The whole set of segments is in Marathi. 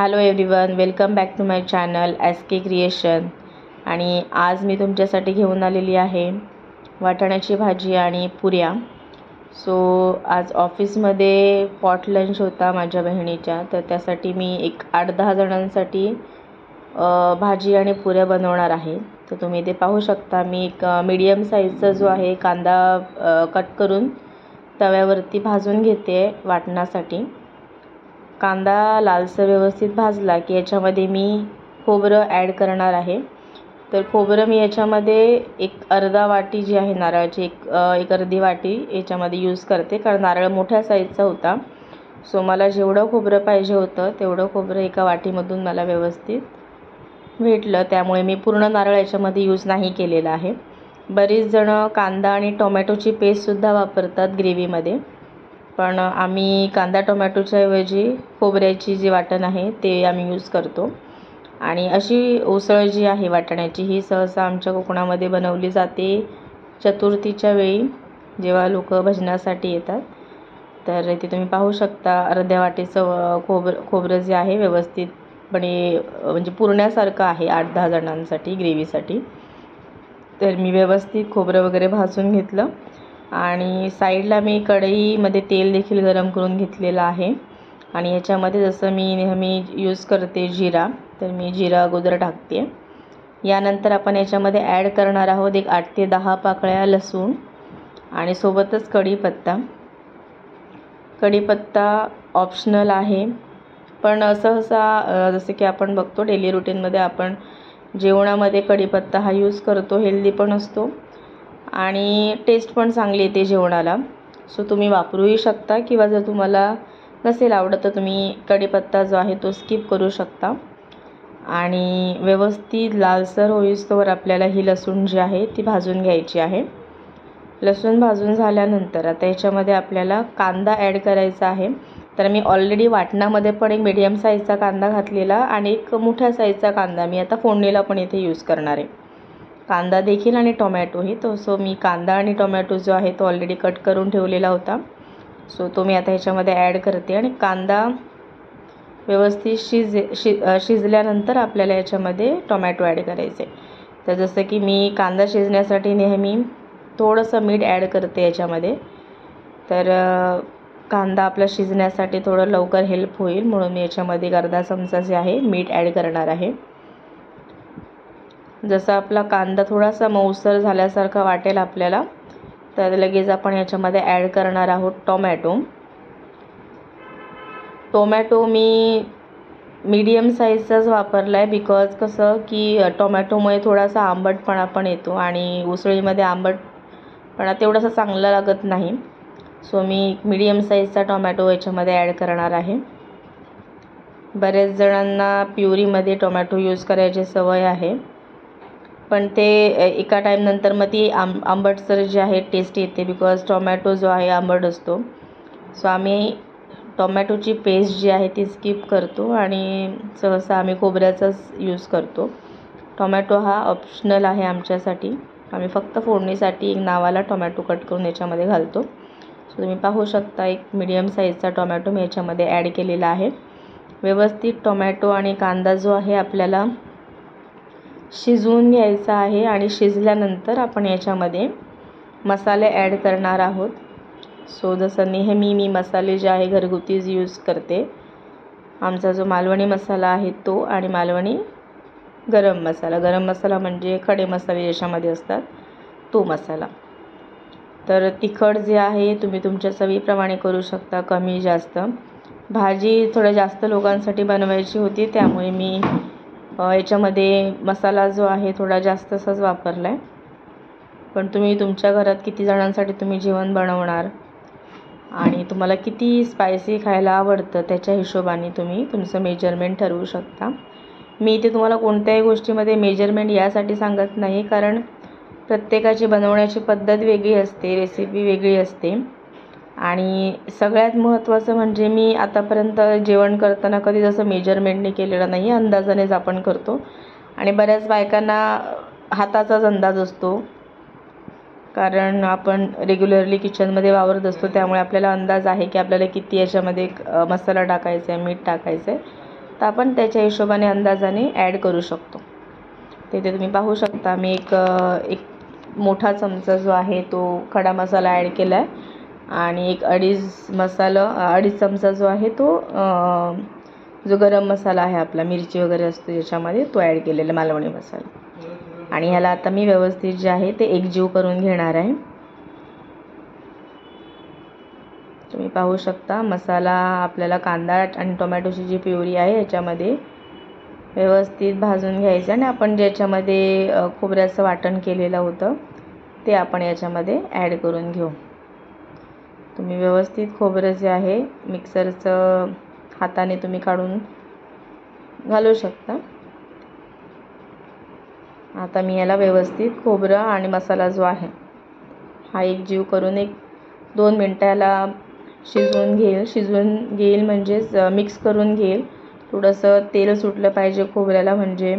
Hello everyone, welcome back to my channel S K creation. आणि आज मी तुमच्यासाठी घेऊन आलेली आहे वाटाण्याची भाजी आणि पुऱ्या. सो आज ऑफिसमध्ये पॉट लंच होता माझ्या बहिणीच्या, तर त्यासाठी मी एक 8-10 जणांसाठी भाजी आणि पुऱ्या बनवणार आहे. तर तुम्ही ते पाहू शकता. मी एक मीडियम साईजचा जो आहे कांदा कट करून तव्यावरती भाजून घेते वाटण्यासाठी. कांदा लालसर व्यवस्थित भाजला की याच्यामध्ये मी खोबरं ॲड करणार आहे. तर खोबरं मी याच्यामध्ये एक अर्धा वाटी जी आहे नारळाची एक अर्धी वाटी याच्यामध्ये यूज करते, कारण नारळ मोठ्या साईजचा होता. सो मला जेवढं खोबरं पाहिजे होतं तेवढं खोबरं एका वाटीमधून मला व्यवस्थित भेटलं, त्यामुळे मी पूर्ण नारळ याच्यामध्ये यूज नाही केलेला आहे. बरीच जणं कांदा आणि टोमॅटोची पेस्टसुद्धा वापरतात ग्रेव्हीमध्ये, पण आम्ही कांदा टोमॅटोच्या ऐवजी खोबऱ्याची जी वाटण आहे ते आम्ही यूज करतो. आणि अशी उसळ जी आहे वाटाण्याची, ही सहसा आमच्या कोकणामध्ये बनवली जाते चतुर्थीच्या वेळी, जेव्हा लोक भजनासाठी येतात. तर इथे तुम्ही पाहू शकता अर्ध्या वाटीचं खोबरं जे आहे व्यवस्थितपणे म्हणजे पुरण्यासारखं आहे 8-10 जणांसाठी ग्रेव्हीसाठी. तर मी व्यवस्थित खोबरं वगैरे भाजून घेतलं आणि साईडला मी कढईमध्ये तेल देखील गरम करून घेतलेलं आहे. आणि याच्यामध्ये जसं मी नेहमी यूज करते जिरा, तर मी जिरा अगोदर टाकते. यानंतर आपण याच्यामध्ये ॲड करणार आहोत एक 8 ते 10 पाकळ्या लसूण आणि सोबतच कढीपत्ता. कढीपत्ता ऑप्शनल आहे, पण सहसा जसं की आपण बघतो डेली रुटीनमध्ये आपण जेवणामध्ये कढीपत्ता हा यूज करतो. हेल्दी पण असतो आणि टेस्ट पण चांगली येते जेवणाला. सो तुम्ही वापरूही शकता, किंवा जर तुम्हाला नसेल आवडत तर तुम्ही कढीपत्ता जो आहे तो स्किप करू शकता. आणि व्यवस्थित लालसर होईस्तोवर आपल्याला ही लसूण जी आहे ती भाजून घ्यायची आहे. लसूण भाजून झाल्यानंतर आता याच्यामध्ये आपल्याला कांदा ॲड करायचा आहे. तर मी ऑलरेडी वाटणामध्ये पण एक मीडियम साईजचा कांदा घातलेला आणि एक मोठ्या साईजचा कांदा मी आता फोडणीला पण इथे यूज करणार आहे. कांदा देखील आणि टोमॅटोही. सो मी कांदा आणि टोमॅटो जो आहे तो ऑलरेडी कट करून ठेवलेला होता. सो तो मी आता ह्याच्यामध्ये ॲड करते. आणि कांदा व्यवस्थित शिजल्यानंतर आपल्याला याच्यामध्ये टोमॅटो ॲड करायचे. तर जसं की मी कांदा शिजण्यासाठी नेहमी थोडंसं मीठ ॲड करते याच्यामध्ये. तर कांदा आपला शिजण्यासाठी थोडं लवकर हेल्प होईल म्हणून मी याच्यामध्ये अर्धा चमचा जे आहे मीठ ॲड करणार आहे. जसा आपला कांदा थोडासा मऊसर झाल्यासारखा वाटेल आपल्याला, तर लगेच आपण याच्यामध्ये ॲड करणार आहोत टोमॅटो. टोमॅटो मी मीडियम साईजचाच वापरला आहे, बिकॉज कसं की टोमॅटोमुळे थोडासा आंबटपणा पण येतो आणि उसळीमध्ये आंबटपणा तेवढासा चांगला लागत नाही. सो मी मीडियम साईजचा टोमॅटो याच्यामध्ये ॲड करणार आहे. बरेच जणांना प्युरीमध्ये टोमॅटो यूज करायची सवय आहे, पण ते एका टाईमनंतर मग ती आंबटसर जी आहे टेस्ट येते, बिकॉज टोमॅटो जो आहे आंबट असतो. सो आम्ही टोमॅटोची पेस्ट जी आहे ती स्किप करतो आणि सहसा आम्ही खोबऱ्याचाच यूज करतो. टोमॅटो हा ऑप्शनल आहे आमच्यासाठी. आम्ही फक्त फोडणीसाठी एक नावाला टोमॅटो कट करून याच्यामध्ये घालतो. सो तुम्ही पाहू शकता एक मीडियम साईजचा टोमॅटो मी याच्यामध्ये ॲड केलेला आहे. व्यवस्थित टोमॅटो आणि कांदा जो आहे आपल्याला शिजवून घ्यायचा आहे. आणि शिजल्यानंतर आपण याच्यामध्ये मसाले ॲड करणार आहोत. सो जसं नेहमी मी मसाले जे आहे घरगुतीच यूज करते. आमचा जो मालवणी मसाला आहे तो, आणि मालवणी गरम मसाला म्हणजे खडे मसाले याच्यामध्ये असतात तो मसाला. तर तिखट जे आहे तुम्ही तुमच्या चवीप्रमाणे करू शकता, कमी जास्त. भाजी थोड्या जास्त लोकांसाठी बनवायची होती, त्यामुळे मी याच्यामध्ये मसाला जो आहे थोडा जास्तच वापरला आहे. पण तुम्ही तुमच्या घरात किती जणांसाठी तुम्ही जेवण बनवणार आणि तुम्हाला किती स्पायसी खायला आवडतं त्याच्या हिशोबाने तुम्ही तुमचं मेजरमेंट ठरवू शकता. मी इथे तुम्हाला कोणत्याही गोष्टीमध्ये मेजरमेंट यासाठी सांगत नाही, कारण प्रत्येकाची बनवण्याची पद्धत वेगळी असते, रेसिपी वेगळी असते. आणि सगळ्यात महत्त्वाचं म्हणजे मी आतापर्यंत जेवण करताना कधी जसं मेजरमेंटने केलेलं नाही, अंदाजानेच आपण करतो. आणि बऱ्याच बायकांना हाताचाच अंदाज असतो, कारण आपण रेग्युलरली किचनमध्ये वावरत असतो, त्यामुळे आपल्याला अंदाज आहे की आपल्याला किती याच्यामध्ये मसाला टाकायचा आहे, मीठ टाकायचं आहे. तर आपण त्याच्या हिशोबाने अंदाजाने ॲड करू शकतो. तिथे तुम्ही पाहू शकता मी एक मोठा चमचा जो आहे तो खडा मसाला ॲड केला आहे आणि एक अडीच चमचा जो आहे तो जो गरम मसाला आहे आपला मिरची वगैरे असते ज्याच्यामध्ये तो ॲड केलेला मालवणी मसाला. आणि ह्याला आता मी व्यवस्थित जे आहे ते एकजीव करून घेणार आहे. तुम्ही पाहू शकता मसाला आपल्याला कांदा आणि टोमॅटोची जी प्युरी आहे याच्यामध्ये व्यवस्थित भाजून घ्यायचं आणि आपण ज्याच्यामध्ये खोबऱ्याचं वाटण केलेलं होतं ते आपण याच्यामध्ये ॲड करून घेऊ. तुम्ही व्यवस्थित खोबरं जे आहे मिक्सरचं हाताने तुम्ही काढून घालू शकता. आता मी याला व्यवस्थित खोबरं आणि मसाला जो आहे हा एकजीव करून 1-2 मिनटाला शिजवून घेईल म्हणजेच मिक्स करून घेईल. थोडंसं तेल सुटलं पाहिजे खोबऱ्याला, म्हणजे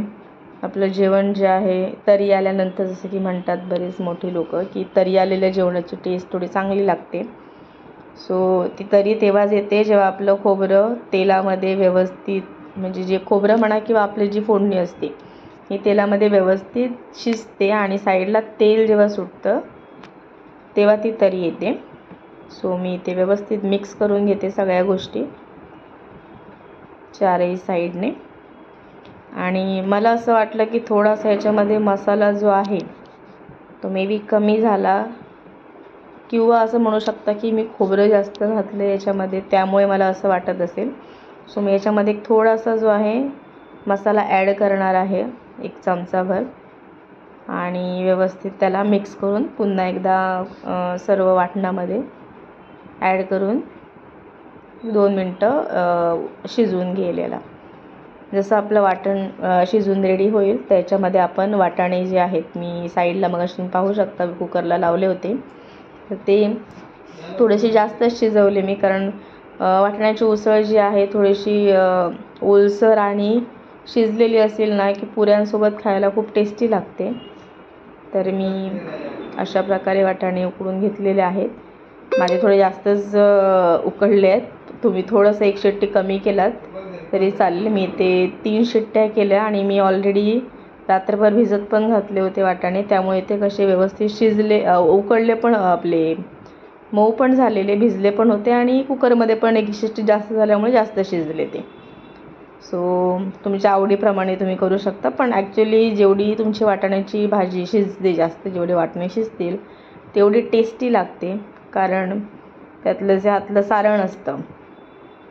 आपलं जेवण जे आहे तरी आल्यानंतर, जसं की म्हणतात बरेच मोठे लोक की तरी आलेल्या जेवणाची टेस्ट थोडी चांगली लागते. सो ती तरी तेव्हाच येते जेव्हा आपलं खोबरं तेलामध्ये व्यवस्थित, म्हणजे जे खोबरं म्हणा किंवा आपली जी फोडणी असते ही तेलामध्ये व्यवस्थित शिजते आणि साईडला तेल जेव्हा सुटतं तेव्हा ती तरी येते. सो मी ते व्यवस्थित मिक्स करून घेते सगळ्या गोष्टी चारही साईडने. आणि मला असं वाटलं की थोडासा याच्यामध्ये मसाला जो आहे तो मे बी कमी झाला, किंवा असं म्हणू शकता की मी खोबरं जास्त घातलं याच्यामध्ये त्यामुळे मला असं वाटत असेल. सो मी याच्यामध्ये थोडासा जो आहे मसाला ॲड करणार आहे 1 चमचाभर आणि व्यवस्थित त्याला मिक्स करून पुन्हा एकदा सर्व वाटणामध्ये ॲड करून 2 मिनटं शिजवून घेलेला. जसं आपलं वाटण शिजून रेडी होईल त्याच्यामध्ये आपण वाटाणे जे आहेत मी साईडला मगाशी पाहू शकता कुकरला लावले होते, तर ते थोडेसे जास्त शिजवले मी, कारण वाटाण्याची उसळ जी आहे थोडीशी ओलसर आणि शिजलेली असेल ना की पुऱ्यांसोबत खायला खूप टेस्टी लागते. तर मी अशा प्रकारे वाटाणे उकडून घेतलेले आहेत. माझे थोडे जास्तच उकडले आहेत. तुम्ही थोडंसं 1 शिट्टी कमी केलात तरी चालेल. मी ते 3 शिट्ट्या केल्या आणि मी ऑलरेडी रात्रभर भिजत पण घातले होते वाटाणे, त्यामुळे ते कसे व्यवस्थित शिजले, उकडले पण, आपले मऊ पण झालेले, भिजले पण होते आणि कुकरमध्ये पण 1 शिट्टी जास्त झाल्यामुळे जास्त शिजले ते. सो तुमच्या आवडीप्रमाणे तुम्ही करू शकता, पण ॲक्च्युली जेवढी तुमची वाटाण्याची भाजी शिजते, जास्त जेवढे वाटणे शिजतील तेवढी टेस्टी लागते, कारण त्यातलं जे आतलं सारण असतं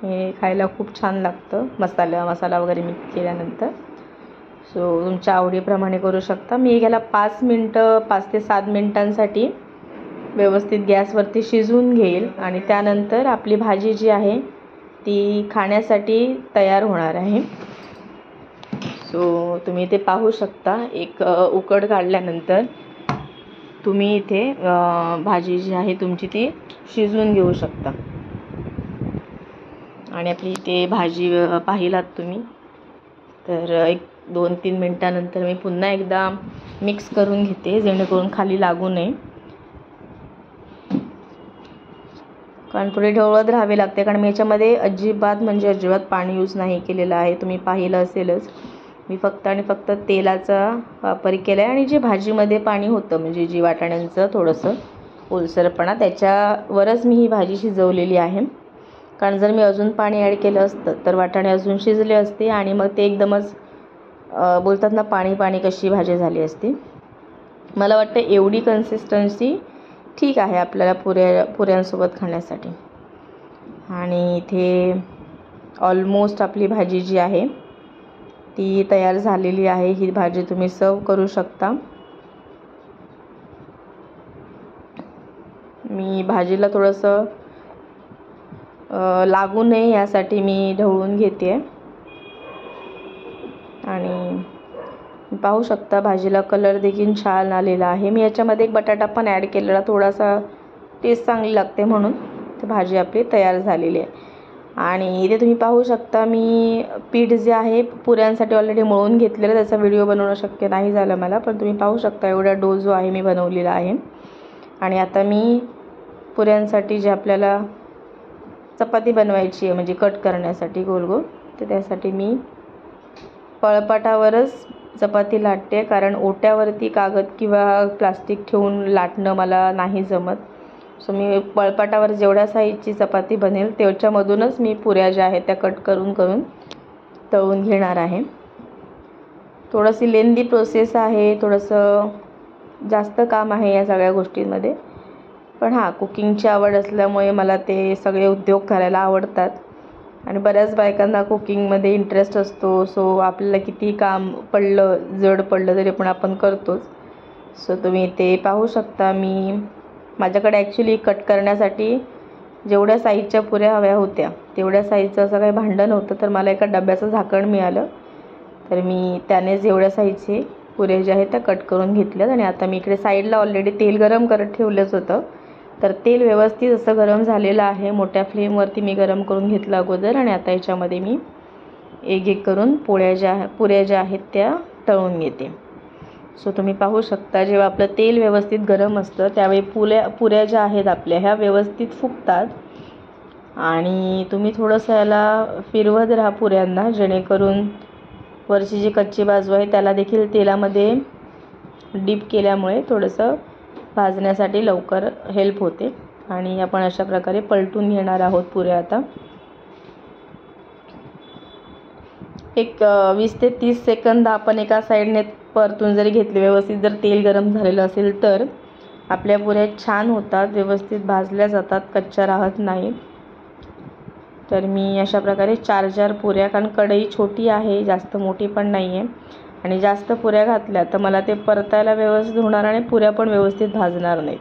हे खायला खूप छान लागतं मसाला वगैरे मिक्स केल्यानंतर. सो तुमच्या आवडीप्रमाणे करू शकता. मी याला 5 ते 7 मिनटांसाठी व्यवस्थित गॅसवरती शिजवून घेईल आणि त्यानंतर आपली भाजी जी आहे ती खाण्यासाठी तयार होणार आहे. सो तुम्ही इथे पाहू शकता एक उकड काढल्यानंतर तुम्ही इथे भाजी जी आहे तुमची ती शिजवून घेऊ शकता. आणि आपली इथे भाजी पाहिलात तुम्ही तर 1-2-3 मिनटानंतर मी पुन्हा एकदा मिक्स करून घेते जेणेकरून खाली लागू नये, कारण थोडी ढवळत राहावे लागते, कारण मी याच्यामध्ये अजिबात पाणी यूज नाही केलेलं आहे. तुम्ही पाहिलं असेलच मी फक्त तेलाचा वापर केला आहे आणि जे भाजीमध्ये पाणी होतं, म्हणजे जी वाटाण्यांचं थोडंसं ओलसरपणा, त्याच्यावरच मी ही भाजी शिजवलेली आहे. कारण जर मी अजून पाणी ॲड केलं असतं तर वाटाणे अजून शिजले असते आणि मग ते एकदमच बोलतात ना पाणी कशी भाजी झाली असती. मला वाटतं एवढी कन्सिस्टन्सी ठीक आहे आपल्याला पुऱ्यांसोबत खाण्यासाठी. आणि इथे ऑलमोस्ट आपली भाजी जी आहे ती तयार झालेली आहे. ही भाजी तुम्ही सर्व करू शकता. मी भाजीला थोडंसं लागू नये यासाठी मी ढवळून घेते आणि पाहू शकता भाजीला कलर देखील छान आलेला आहे. मी याच्यामध्ये एक बटाटा पण ॲड केलेला, थोडासा टेस्ट चांगली लागते म्हणून. तर भाजी आपली तयार झालेली आहे. आणि इथे तुम्ही पाहू शकता मी पीठ जे आहे पुऱ्यांसाठी ऑलरेडी मळून घेतलेलं, त्याचा व्हिडिओ बनवणं शक्य नाही झालं मला, पण तुम्ही पाहू शकता एवढा डो जो आहे मी बनवलेला आहे. आणि आता मी पुऱ्यांसाठी जे आपल्याला चपाती बनवायची आहे म्हणजे कट करण्यासाठी गोल गोल, तर त्यासाठी मी पळपाटावरच चपाती लाटते, कारण ओट्यावरती कागद किंवा प्लास्टिक ठेवून लाटणं मला नाही जमत. सो मी पळपाटावर जेवढ्या साईजची चपाती बनेल त्याच्यामधूनच मी पुऱ्या ज्या आहेत त्या कट करून तळून घेणार आहे. थोडीशी लेंदी प्रोसेस आहे, थोडंसं जास्त काम आहे या सगळ्या गोष्टींमध्ये. पण हां, कुकिंगची आवड असल्यामुळे मला ते सगळे उद्योग करायला आवडतात आणि बऱ्याच बायकांना कुकिंगमध्ये इंटरेस्ट असतो. सो आपल्याला किती काम जड पडलं तरी पण आपण करतोच. सो तुम्ही ते पाहू शकता. माझ्याकडे ॲक्च्युली कट करण्यासाठी जेवढ्या साईजच्या पुऱ्या हव्या होत्या तेवढ्या साईजचं असं काही भांडं नव्हतं, तर मला एका डब्याचं झाकण मिळालं. तर मी त्यानेच एवढ्या साईजचे पुऱ्या ज्या आहेत त्या कट करून घेतल्यात. आणि आता मी इकडे साईडला ऑलरेडी तेल गरम करत ठेवलंच होतं. तर तेल व्यवस्थित असं गरम झालेलं आहे. मोठ्या फ्लेमवरती मी गरम करून घेतलं अगोदर. आणि आता याच्यामध्ये मी एक करून पुऱ्या ज्या आहेत त्या तळून घेते. सो तुम्ही पाहू शकता, जेव्हा आपलं तेल व्यवस्थित गरम असतं त्यावेळी पुऱ्या ज्या आहेत आपल्या ह्या व्यवस्थित फुगतात. आणि तुम्ही थोडंसं याला फिरवत राहा पुऱ्यांना, जेणेकरून वरची जी कच्ची बाजू आहे त्याला देखील तेलामध्ये डीप केल्यामुळे थोडंसं भाजण्यासाठी लवकर हेल्प होते. आणि आपण अशा प्रकारे पलटून घेणार आहोत पुऱ्या. आता एक 20 ते 30 सेकंद आपण एका साईडने परतून जरी घेतले, व्यवस्थित जर तेल गरम झालेलं असेल तर आपल्या पुऱ्या छान होतात, व्यवस्थित भाजल्या जातात, कच्च्या राहत नाही. तर मी अशा प्रकारे 4 पुऱ्या, कारण कढई छोटी आहे, जास्त मोठी पण नाही आहे, आणि जास्त पुऱ्या घातल्या तर मला ते परतायला व्यवस्थित होणार आणि पुऱ्या पण व्यवस्थित भाजणार नाहीत.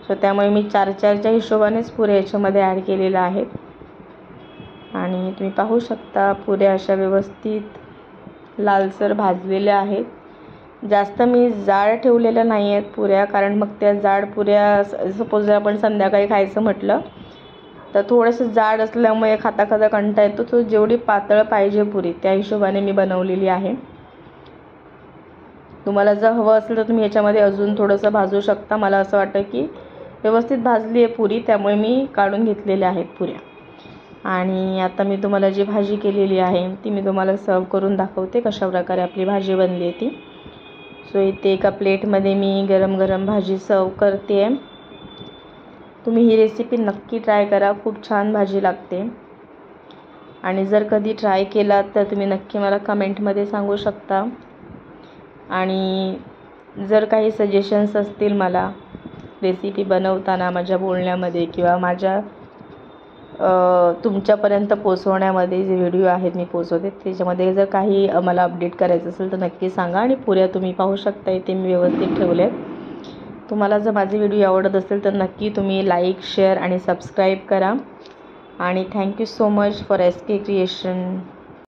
सो त्यामुळे मी 4च्या हिशोबानेच पुऱ्या याच्यामध्ये ॲड केलेल्या आहेत. आणि तुम्ही पाहू शकता पुऱ्या अशा व्यवस्थित लालसर भाजलेल्या आहेत. जास्त मी जाड ठेवलेल्या नाही आहेत पुऱ्या, कारण मग त्या जाड पुऱ्या सपोज जर आपण संध्याकाळी खायचं म्हटलं तर थोडंसं जाड असल्यामुळे खाता कंटाळा येतो. तो जेवढी पातळ पाहिजे पुरी त्या हिशोबाने मी बनवलेली आहे. तुम्हाला जर हवं असेल तर तुम्ही याच्यामध्ये अजून थोडंसं भाजू शकता. मला असं वाटतं की व्यवस्थित भाजली आहे पुरी, त्यामुळे मी काढून घेतलेल्या आहेत पुऱ्या. आणि आता मी तुम्हाला जी भाजी केलेली आहे ती मी तुम्हाला सर्व करून दाखवते, कशा प्रकारे आपली भाजी बनली आहे ती. सो इथे एका प्लेटमध्ये मी गरम गरम भाजी सर्व करते आहे. तुम्ही ही रेसिपी नक्की ट्राय करा, खूप छान भाजी लागते. आणि जर कधी ट्राय केलात तर तुम्ही नक्की मला कमेंटमध्ये सांगू शकता. आणि जर काही सजेशन्स असतील मला रेसिपी बनवताना माझ्या बोलण्यामध्ये किंवा तुमच्यापर्यंत पोचवण्यामध्ये जे व्हिडिओ आहेत मी पोचवते त्याच्यामध्ये जर काही मला अपडेट करायचं असेल तर नक्की सांगा. आणि पुऱ्या तुम्ही पाहू शकता इथे मी व्यवस्थित ठेवल्यात. तुम्हाला जर माझे व्हिडिओ आवडत असेल तर नक्की तुम्ही लाईक, शेअर आणि सबस्क्राईब करा. आणि thank you so much for SK creation.